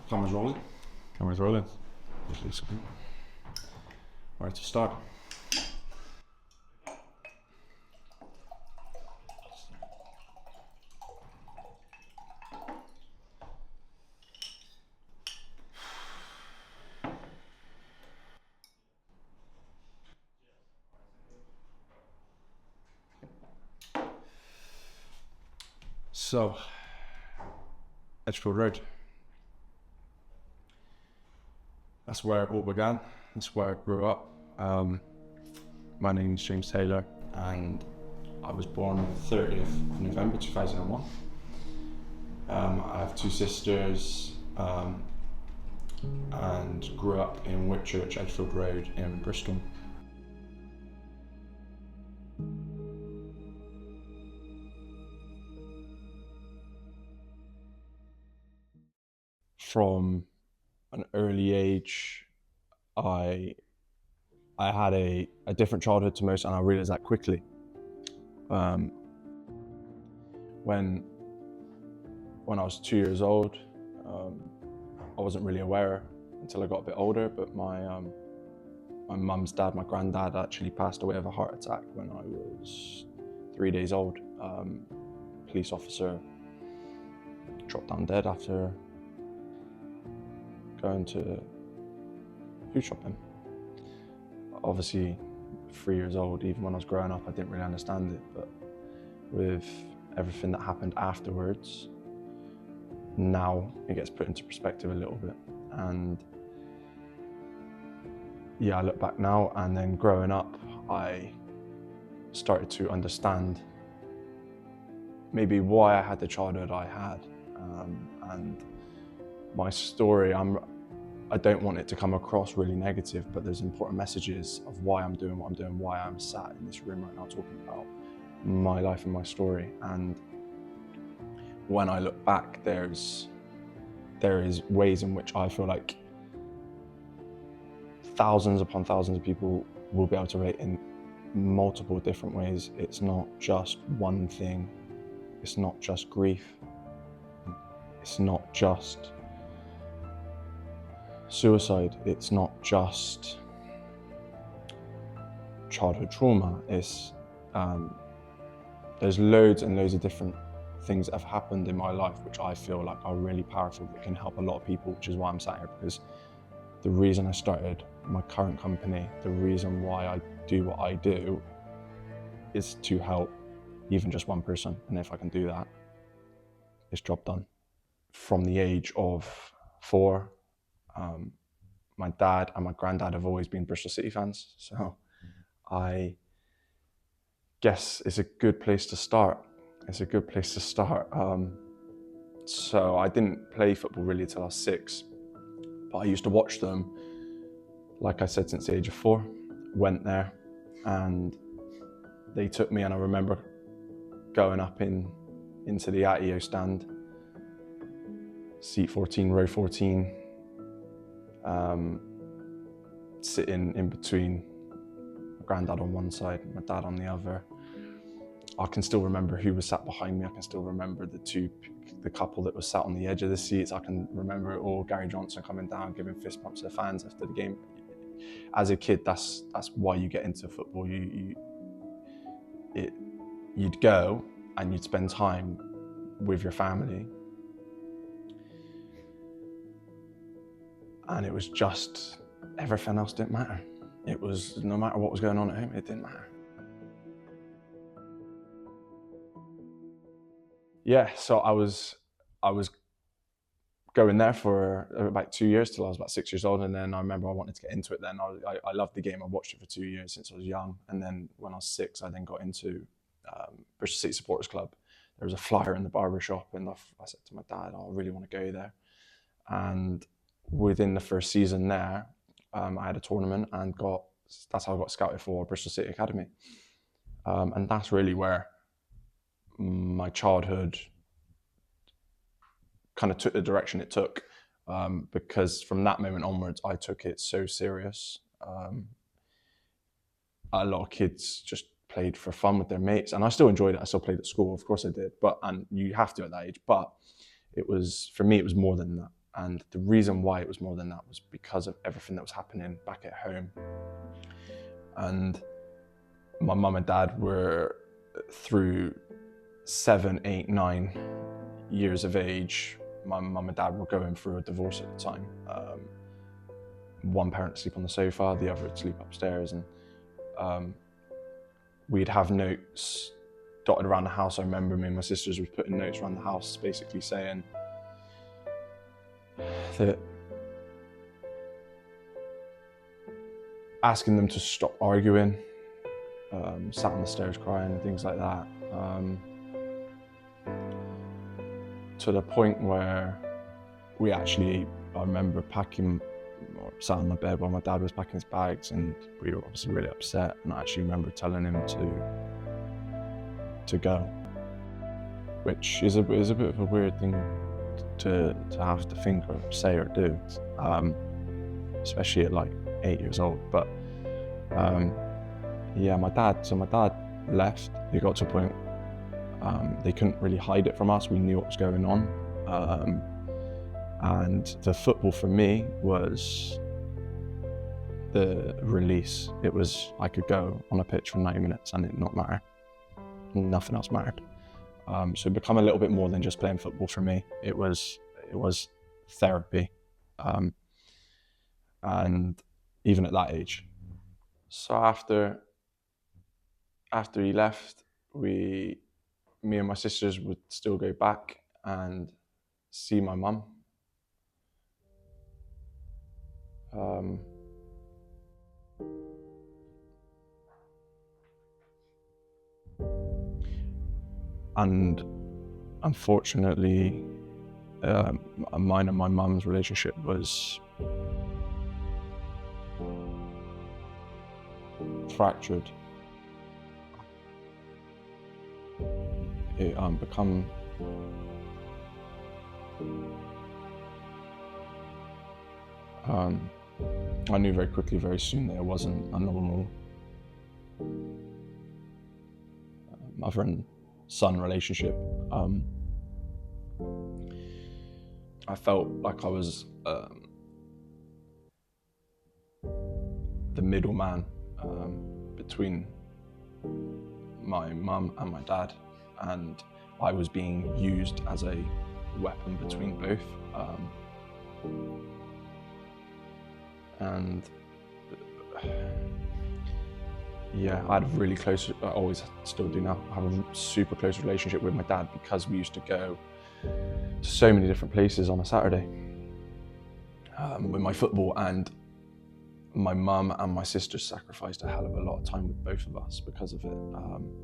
Camera's rolling. Camera's rolling. Alright, to start. So, Edgefield Road. That's where it all began. That's where I grew up. My name's James Taylor, and I was born 30th of November 2001. I have two sisters, and grew up in Whitchurch, Edgefield Road in Bristol. From an early age, I had a different childhood to most, and I realized that quickly. When I was 2 years old, I wasn't really aware until I got a bit older, but my mum's dad, my granddad, actually passed away of a heart attack when I was 3 days old. Police officer dropped down dead after going to food shopping. Obviously, 3 years old, even when I was growing up, I didn't really understand it, but with everything that happened afterwards, now it gets put into perspective a little bit. And yeah, I look back now, and then growing up, I started to understand maybe why I had the childhood I had. And my story, I don't want it to come across really negative, but there's important messages of why I'm doing what I'm doing, why I'm sat in this room right now talking about my life and my story. And when I look back, there is ways in which I feel like thousands upon thousands of people will be able to relate in multiple different ways. It's not just one thing. It's not just grief. It's not just suicide. It's not just childhood trauma. There's loads and loads of different things that have happened in my life which I feel like are really powerful, that can help a lot of people, which is why I'm sat here. Because the reason I started my current company, the reason why I do what I do, is to help even just one person. And if I can do that, it's job done. From the age of 4, my dad and my granddad have always been Bristol City fans, so I guess it's a good place to start. So I didn't play football really till I was 6, but I used to watch them, like I said, since the age of 4. Went there, and they took me, and I remember going up into the Atio stand, seat 14, row 14, sitting in between my granddad on one side, my dad on the other. I can still remember who was sat behind me. I can still remember the couple that was sat on the edge of the seats. I can remember it all. Gary Johnson coming down, giving fist bumps to the fans after the game. As a kid, that's why you get into football. You'd go and you'd spend time with your family. And it was just, everything else didn't matter. It was, no matter what was going on at home, it didn't matter. Yeah, so I was going there for about 2 years till I was about 6 years old, and then I remember I wanted to get into it then. I loved the game. I watched it for 2 years since I was young, and then when I was 6, I then got into Bristol City Supporters Club. There was a flyer in the barber shop, and I said to my dad, I really want to go there. And within the first season there, I had a tournament and that's how I got scouted for Bristol City Academy. And that's really where my childhood kind of took the direction it took, because from that moment onwards, I took it so serious. A lot of kids just played for fun with their mates, and I still enjoyed it. I still played at school, of course I did, and you have to at that age, but for me, it was more than that. And the reason why it was more than that was because of everything that was happening back at home. And my mum and dad were through 7, 8, 9 years of age. My mum and dad were going through a divorce at the time. One parent would sleep on the sofa, the other would sleep upstairs, and we'd have notes dotted around the house. I remember me and my sisters were putting notes around the house basically saying that, asking them to stop arguing, sat on the stairs crying and things like that, to the point where we actually, I remember sat on my bed while my dad was packing his bags, and we were obviously really upset, and I actually remember telling him to go, which is a bit of a weird thing to have to think or say or do, especially at like 8 years old. But yeah, my dad left. It got to a point they couldn't really hide it from us. We knew what was going on, and the football for me was the release. It was, I could go on a pitch for 90 minutes and it not matter. Nothing else mattered. So it became a little bit more than just playing football for me. It was therapy, and even at that age. So after he left, me and my sisters would still go back and see my mum. And unfortunately, mine and my mum's relationship was fractured. It become I knew very quickly, very soon, that it wasn't a normal mother and son relationship. I felt like I was the middleman between my mum and my dad, and I was being used as a weapon between both. And yeah, I had a really close, I always still do now, I have a super close relationship with my dad, because we used to go to so many different places on a Saturday with my football, and my mum and my sister sacrificed a hell of a lot of time with both of us because of it,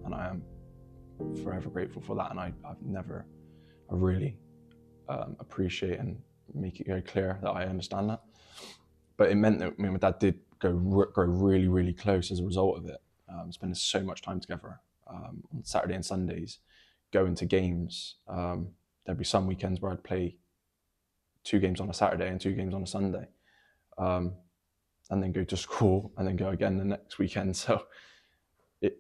and I am forever grateful for that. And I really appreciate and make it very clear that I understand that. But it meant that me and my dad did grow really, really close as a result of it. Spending so much time together on Saturday and Sundays, going to games. There'd be some weekends where I'd play 2 games on a Saturday and 2 games on a Sunday, and then go to school and then go again the next weekend. So it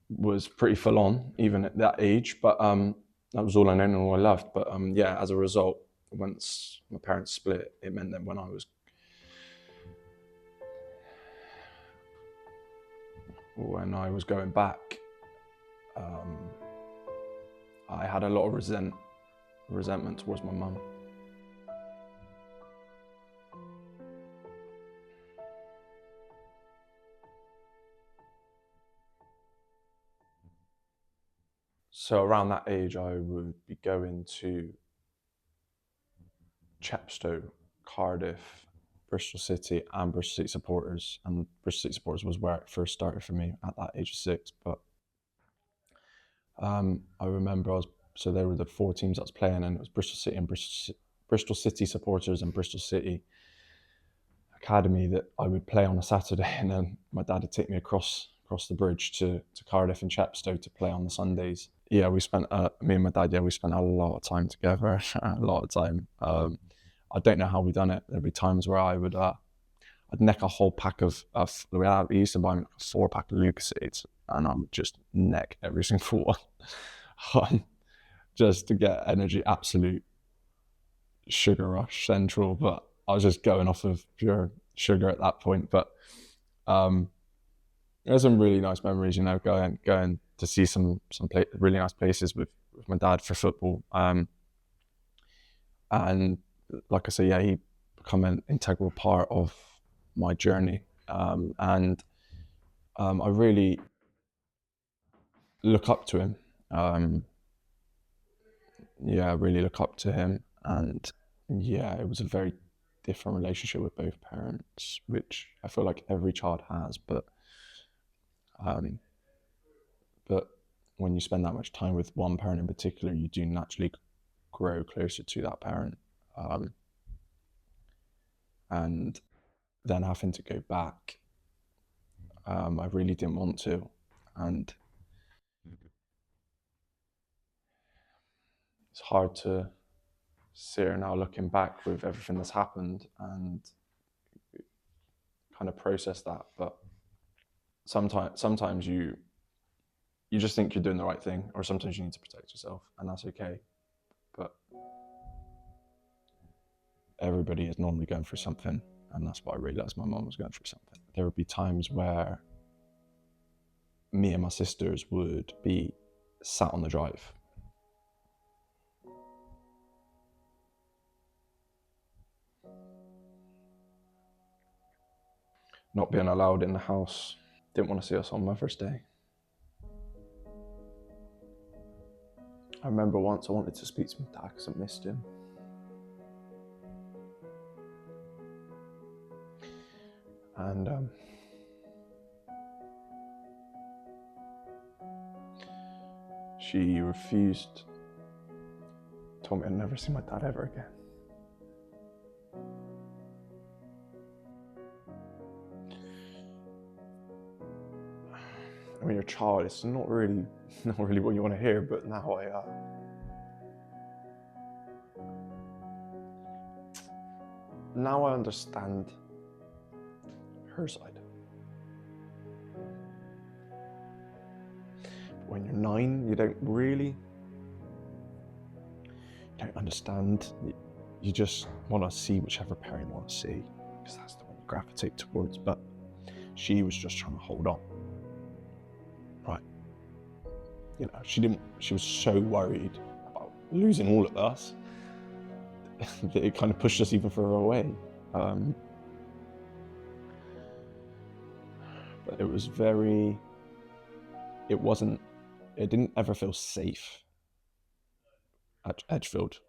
was pretty full on, even at that age. But that was all I knew and all I loved. But yeah, as a result, once my parents split, it meant that when I was going back, I had a lot of resentment towards my mum. So around that age, I would be going to Chepstow, Cardiff, Bristol City, and Bristol City Supporters. And Bristol City Supporters was where it first started for me at that age of 6. But I remember so there were the 4 teams I was playing, and it was Bristol City and Bristol City Supporters and Bristol City Academy that I would play on a Saturday, and then my dad would take me across the bridge to Cardiff and Chepstow to play on the Sundays. Yeah, we spent, me and my dad, we spent a lot of time together, a lot of time. I don't know how we done it. There'd be times where I'd neck a whole pack of we used to buy a 4-pack of Lucasides, and I would just neck every single one just to get energy, absolute sugar rush central, but I was just going off of pure sugar at that point. But um, there's some really nice memories, you know, going to see some really nice places with my dad for football. And like I say, yeah, he become an integral part of my journey. And I really look up to him. Yeah, I really look up to him. And yeah, it was a very different relationship with both parents, which I feel like every child has. Um, but when you spend that much time with one parent in particular, you do naturally grow closer to that parent. Um, and then having to go back, I really didn't want to. And it's hard to sit here now looking back with everything that's happened and kind of process that. But sometimes you just think you're doing the right thing, or sometimes you need to protect yourself, and that's okay. But everybody is normally going through something, and that's what I realized my mum was going through something. There would be times where me and my sisters would be sat on the drive, not being allowed in the house. Didn't want to see us on Mother's Day. I remember once I wanted to speak to my dad because I missed him. And she refused, told me I'd never see my dad ever again. I mean, you're a child, it's not really what you want to hear, but now I understand her side. When you're 9, you don't understand. You just want to see whichever parent you want to see, because that's the one you gravitate towards. But she was just trying to hold on. Right. You know, she was so worried about losing all of us that it kind of pushed us even further away. But it didn't ever feel safe at Edgefield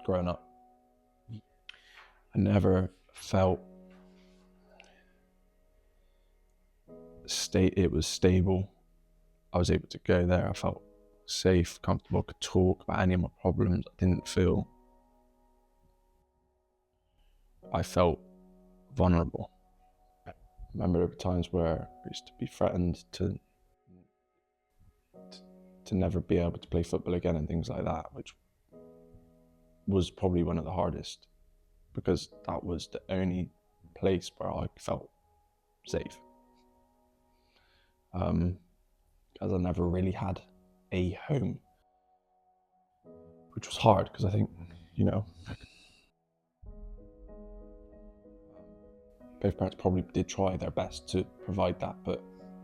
growing up. I never felt it was stable. I was able to go there. I felt safe, comfortable, could talk about any of my problems. I felt vulnerable. I remember there were times where I used to be threatened to never be able to play football again and things like that, which was probably one of the hardest, because that was the only place where I felt safe. Because I never really had a home, which was hard, because I think, you know, both parents probably did try their best to provide that, but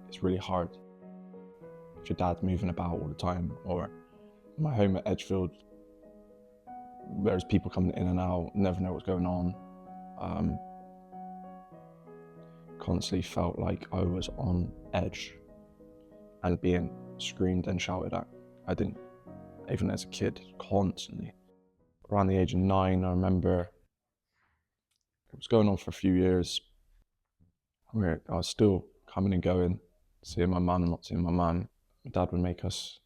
it's really hard if your dad's moving about all the time. Or my home at Edgefield, there's people coming in and out, never know what's going on. Constantly felt like I was on edge and being screamed and shouted at. I didn't, even as a kid, constantly. Around the age of 9, I remember it was going on for a few years where I was still coming and going, seeing my mum, not seeing my mum. My dad would make us,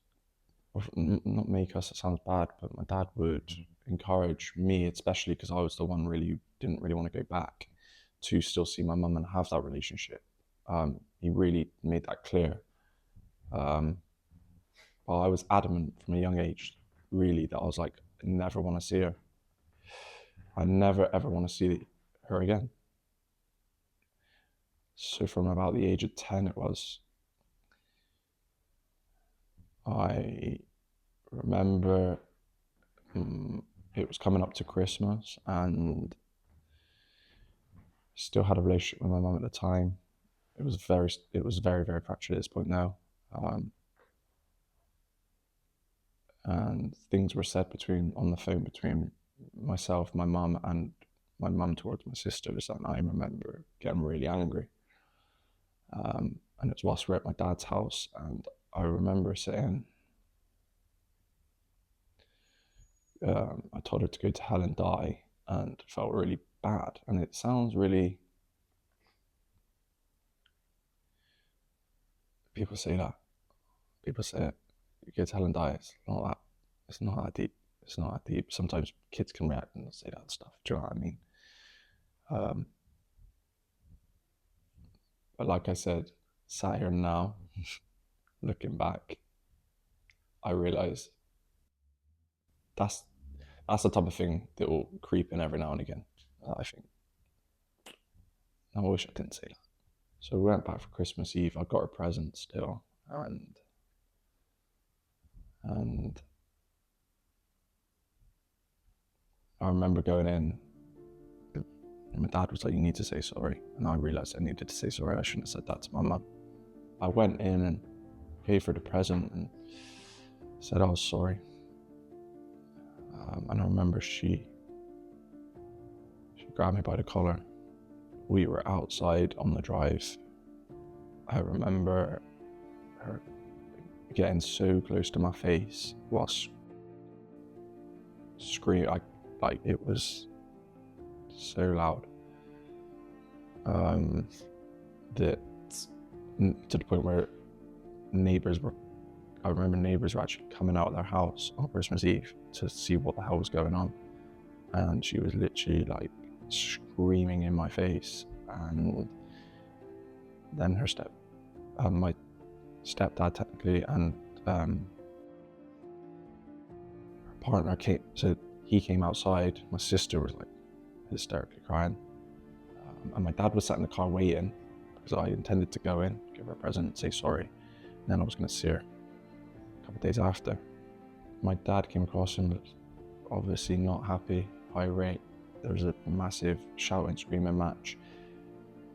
or not make us, it sounds bad, but my dad would encourage me, especially because I was the one really who didn't really want to go back, to still see my mum and have that relationship. He really made that clear. But I was adamant from a young age, really, that I was like, I never want to see her. I never ever want to see her again. So from about the age of 10 it was, I remember it was coming up to Christmas, and still had a relationship with my mum at the time. It was very fractured at this point now. Um, and things were said on the phone between myself, my mum, and my mum towards my sisters, and I remember getting really angry. And it was whilst we were at my dad's house, and I remember saying, I told her to go to hell and die, and felt really bad. And it sounds really, people say that, people say it, you go to hell and die. It's not that deep. It's not that deep. Sometimes kids can react and say that stuff. Do you know what I mean? But like I said, sat here now, looking back, I realise that's the type of thing that will creep in every now and again. I think. I wish I didn't say that. So we went back for Christmas Eve. I got her present still, and I remember going in, and my dad was like, "You need to say sorry," and I realised I needed to say sorry. I shouldn't have said that to my mum. I went in and paid for the present and said I was sorry. And I remember she grabbed me by the collar. We were outside on the drive. I remember her getting so close to my face whilst screaming, like it was so loud. That to the point where I remember neighbours were actually coming out of their house on Christmas Eve to see what the hell was going on. And she was literally like screaming in my face. And then my stepdad technically, and her partner he came outside. My sister was like hysterically crying. And my dad was sat in the car waiting because I intended to go in, give her a present, say sorry. And then I was going to see her a couple of days after. My dad came across and was obviously not happy, irate. There was a massive shouting, screaming match.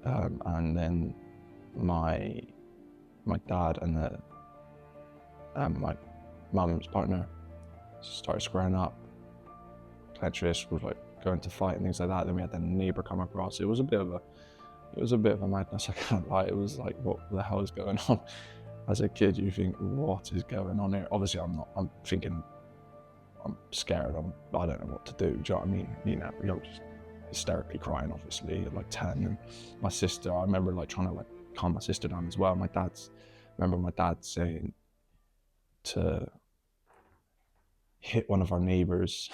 And then my dad and my mum's partner started squaring up. Clenched fists, was like going to fight and things like that. Then we had the neighbour come across. It was a bit of a madness, I can't lie. It was like, what the hell is going on? As a kid, you think, what is going on here? Obviously, I'm thinking, I'm scared. I don't know what to do. Do you know what I mean? You're just hysterically crying, obviously, at like 10. And my sister, I remember like trying to like calm my sister down as well. I remember my dad saying to hit one of our neighbours.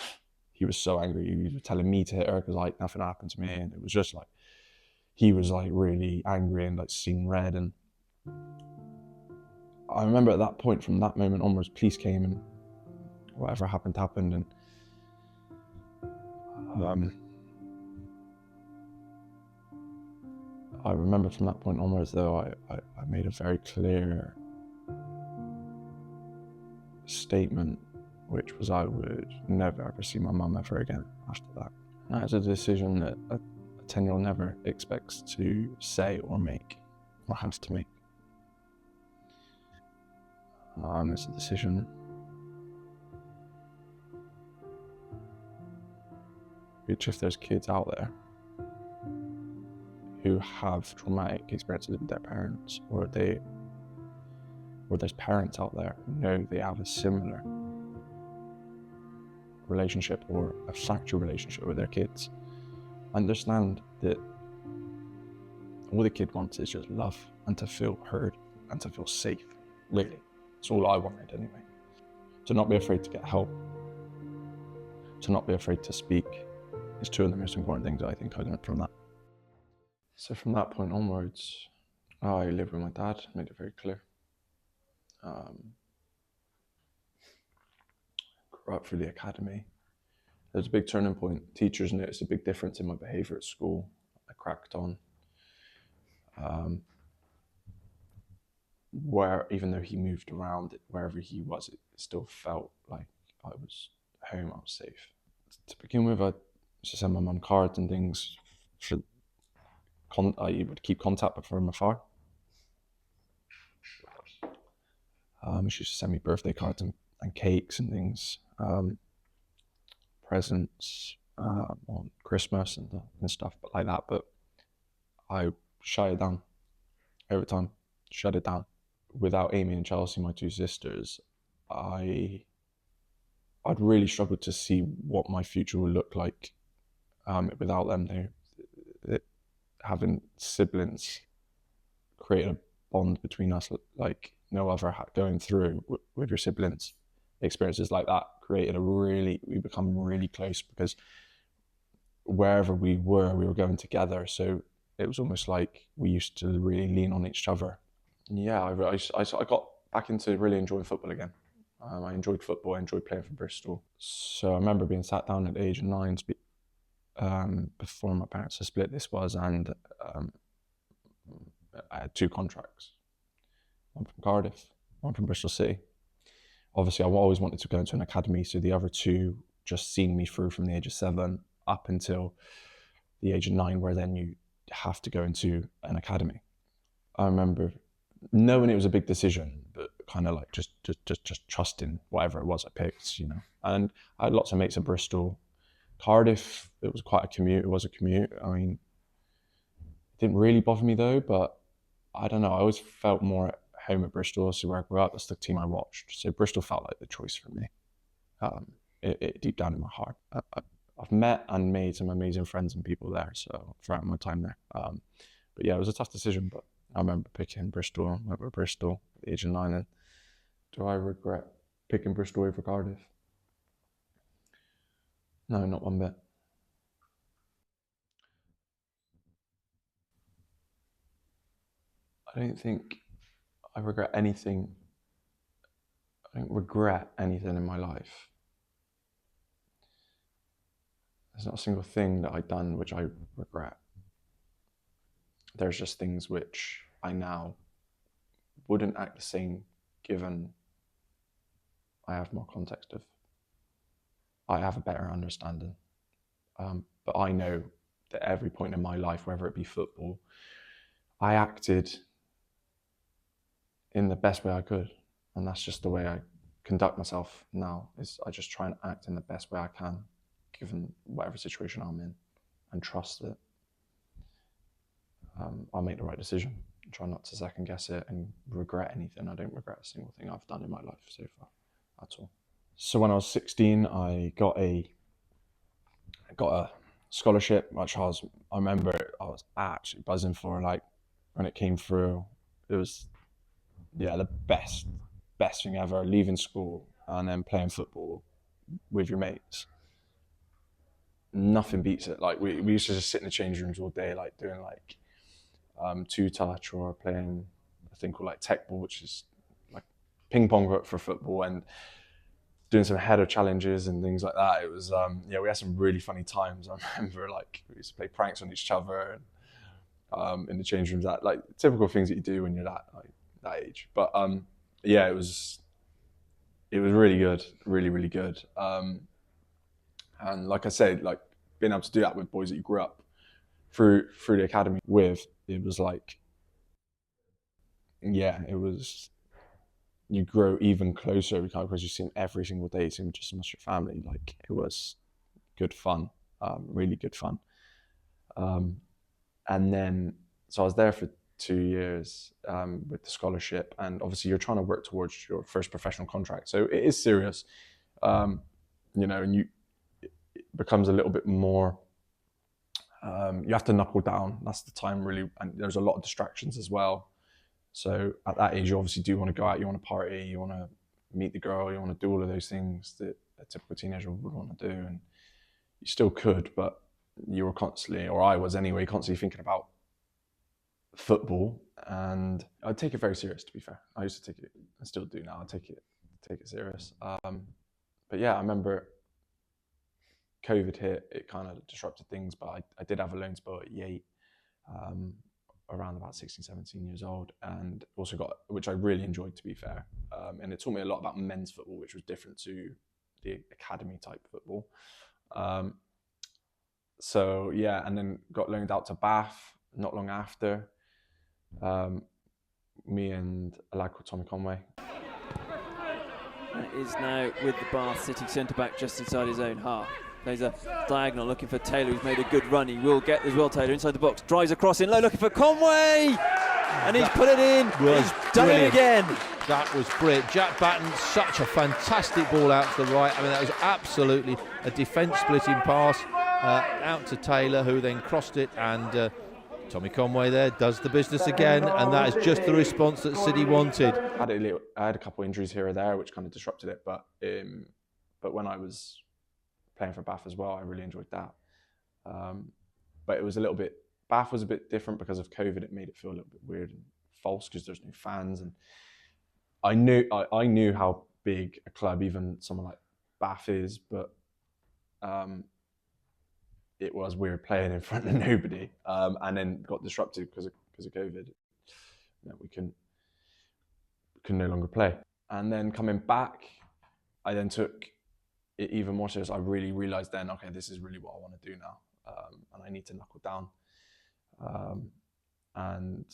He was so angry. He was telling me to hit her because like nothing happened to me, and it was just like he was like really angry and like seeing red. And I remember at that point, from that moment onwards, police came and whatever happened. And I remember from that point onwards, though, I made a very clear statement, which was I would never ever see my mum ever again after that. And that's a decision that a 10-year-old never expects to say or make or has to make. It's a decision which, if there's kids out there who have traumatic experiences with their parents, or there's parents out there who know they have a similar relationship or a fractured relationship with their kids, understand that all the kid wants is just love and to feel heard and to feel safe, really. It's all I wanted anyway. To not be afraid to get help, to not be afraid to speak, is two of the most important things I think I learned from that. So from that point onwards, I lived with my dad, made it very clear. Grew up through the academy. There was a big turning point. Teachers noticed a big difference in my behaviour at school. I cracked on. Where, even though he moved around, wherever he was, it still felt like I was home, I was safe. To begin with, I used to send my mum cards and things. For I would keep contact but from afar. She used to send me birthday cards and cakes and things, presents on Christmas and stuff, but like that. But I shut it down over time. Shut it down. Without Amy and Chelsea, my two sisters, I'd really struggled to see what my future would look like without them. Having siblings created a bond between us like no other. Going through with your siblings, experiences like that created we become really close, because wherever we were going together. So it was almost like we used to really lean on each other. Yeah, I got back into really enjoying football again. I enjoyed football. I enjoyed playing for Bristol. So I remember being sat down at the age of 9 before my parents had split. This was, and I had 2 contracts. One from Cardiff, one from Bristol City. Obviously, I always wanted to go into an academy, so the other 2 just seen me through from the age of 7 up until the age of 9, where then you have to go into an academy. I remember knowing it was a big decision, but kind of like just trusting whatever it was I picked, you know. And I had lots of mates at Bristol. Cardiff, it was quite a commute. It was a commute. I mean, it didn't really bother me though, but I don't know. I always felt more at home at Bristol, so where I grew up, that's the team I watched. So Bristol felt like the choice for me. It deep down in my heart. I've met and made some amazing friends and people there, so throughout my time there. But yeah, it was a tough decision, but I remember picking Bristol. Went with Bristol at the age of 9. And do I regret picking Bristol over Cardiff? No, not one bit. I don't think I regret anything. I don't regret anything in my life. There's not a single thing that I've done which I regret. There's just things which I now wouldn't act the same given I have more context of. I have a better understanding. But I know that every point in my life, whether it be football, I acted in the best way I could. And that's just the way I conduct myself now, is I just try and act in the best way I can, given whatever situation I'm in, and trust that I'll make the right decision. Try not to second guess it and regret anything. I don't regret a single thing I've done in my life so far at all. So when I was 16, I got a scholarship, which I remember I was actually buzzing for. Like when it came through, it was the best thing ever. Leaving school and then playing football with your mates. Nothing beats it. Like we used to just sit in the change rooms all day, like doing like 2-touch or playing a thing called like tech ball, which is like ping pong for football, and doing some header challenges and things like that. It was we had some really funny times. I remember like we used to play pranks on each other and in the change rooms, that like typical things that you do when you're that age. But it was really good, really good. And like I said, like being able to do that with boys that you grew up through the academy with, it was like, it was, you grow even closer because you see them every single day. You see them just as much your family. Like it was good fun, really good fun. And then, so I was there for 2 years with the scholarship, and obviously you're trying to work towards your first professional contract. So it is serious, and it becomes a little bit more, you have to knuckle down. That's the time really, and there's a lot of distractions as well. So at that age, you obviously do want to go out, you want to party, you want to meet the girl, you want to do all of those things that a typical teenager would want to do. And you still could, but you were constantly, or I was anyway, constantly thinking about football. And I'd take it very serious, to be fair. I used to take it, I still do now, I take it serious. But yeah, I remember COVID hit, it kind of disrupted things, but I did have a loan spell at Yate. Around about 16, 17 years old, and also got, which I really enjoyed, to be fair. And it taught me a lot about men's football, which was different to the academy type football. So yeah, and then got loaned out to Bath not long after. Me and a lad called Tommy Conway. And it is now with the Bath sitting centre-back just inside his own half. Plays a diagonal looking for Taylor, who's made a good run. He will get as well, Taylor, inside the box. Drives across in low, looking for Conway! And he's put it in. He's done it again. That was brilliant. Jack Batten, such a fantastic ball out to the right. I mean, that was absolutely a defence-splitting pass out to Taylor, who then crossed it, and Tommy Conway there does the business again, and that is just the response that City wanted. I had a couple of injuries here or there, which kind of disrupted it, but when I was playing for Bath as well, I really enjoyed that. But it was a little bit, Bath was a bit different because of COVID. It made it feel a little bit weird and false because there's no fans, and I knew how big a club even someone like Bath is, but it was weird playing in front of nobody, and then got disrupted because of COVID. We can no longer play. And then coming back, I then took it even more serious. I really realised then, okay, this is really what I want to do now, and I need to knuckle down. And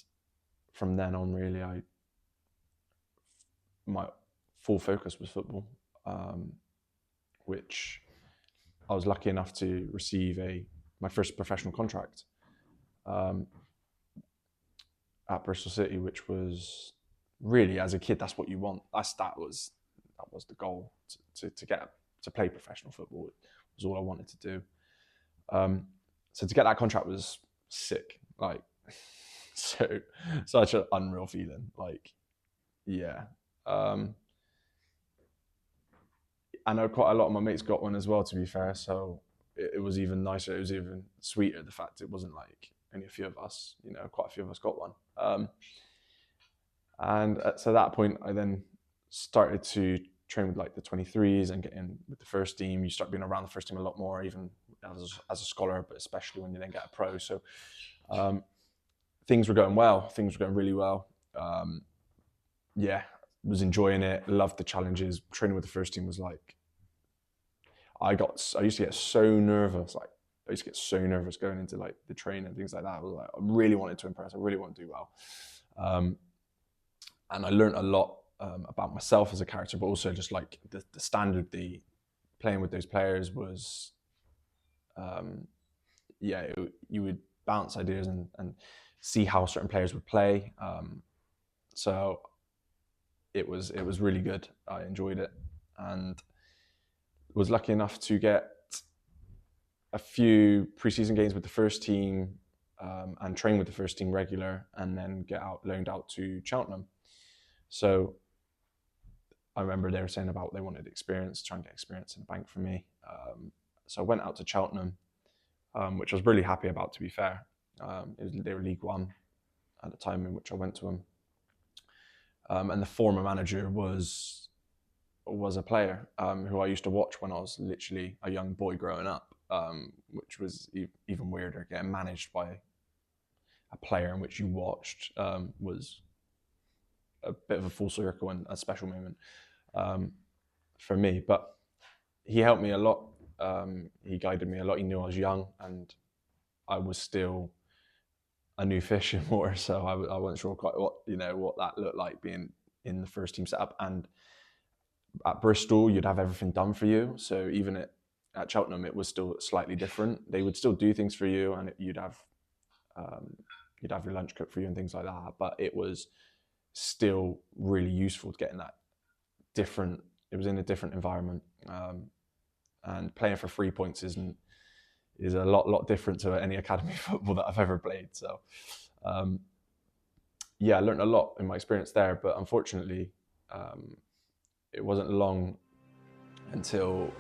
from then on, really, my full focus was football, which I was lucky enough to receive my first professional contract at Bristol City, which was really, as a kid, that's what you want. That was the goal, to play professional football. It was all I wanted to do. So to get that contract was sick, like such an unreal feeling. Like, yeah. I know quite a lot of my mates got one as well, to be fair, so it was even nicer. It was even sweeter, the fact it wasn't like only a few of us, quite a few of us got one. And so at that point, I then started to train with like the 23s and get in with the first team. You start being around the first team a lot more, even as a scholar, but especially when you then get a pro. So things were going well. Things were going really well. Yeah, was enjoying it. Loved the challenges. Training with the first team was like, I used to get so nervous. Like, I used to get so nervous going into like the training and things like that. I was like, I really wanted to impress. I really wanted to do well. And I learned a lot about myself as a character, but also just like the standard, playing with those players was, you would bounce ideas and see how certain players would play. So it was really good. I enjoyed it, and was lucky enough to get a few pre-season games with the first team, and train with the first team regular, and then get loaned out to Cheltenham. So I remember they were saying about they wanted experience, trying to get experience in the bank for me. So I went out to Cheltenham, which I was really happy about, to be fair. They were League One at the time in which I went to them. And the former manager was a player who I used to watch when I was literally a young boy growing up, which was even weirder. Getting managed by a player in which you watched was a bit of a full circle and a special moment for me. But he helped me a lot. He guided me a lot. He knew I was young and I was still a new fish in water, so I wasn't sure quite what that looked like, being in the first team setup. And at Bristol, you'd have everything done for you. So even at Cheltenham, it was still slightly different. They would still do things for you, and you'd have your lunch cooked for you and things like that. But it was still really useful to get in that different. It was in a different environment, and playing for 3 points is a lot different to any academy football that I've ever played. So, I learned a lot in my experience there, but unfortunately, it wasn't long until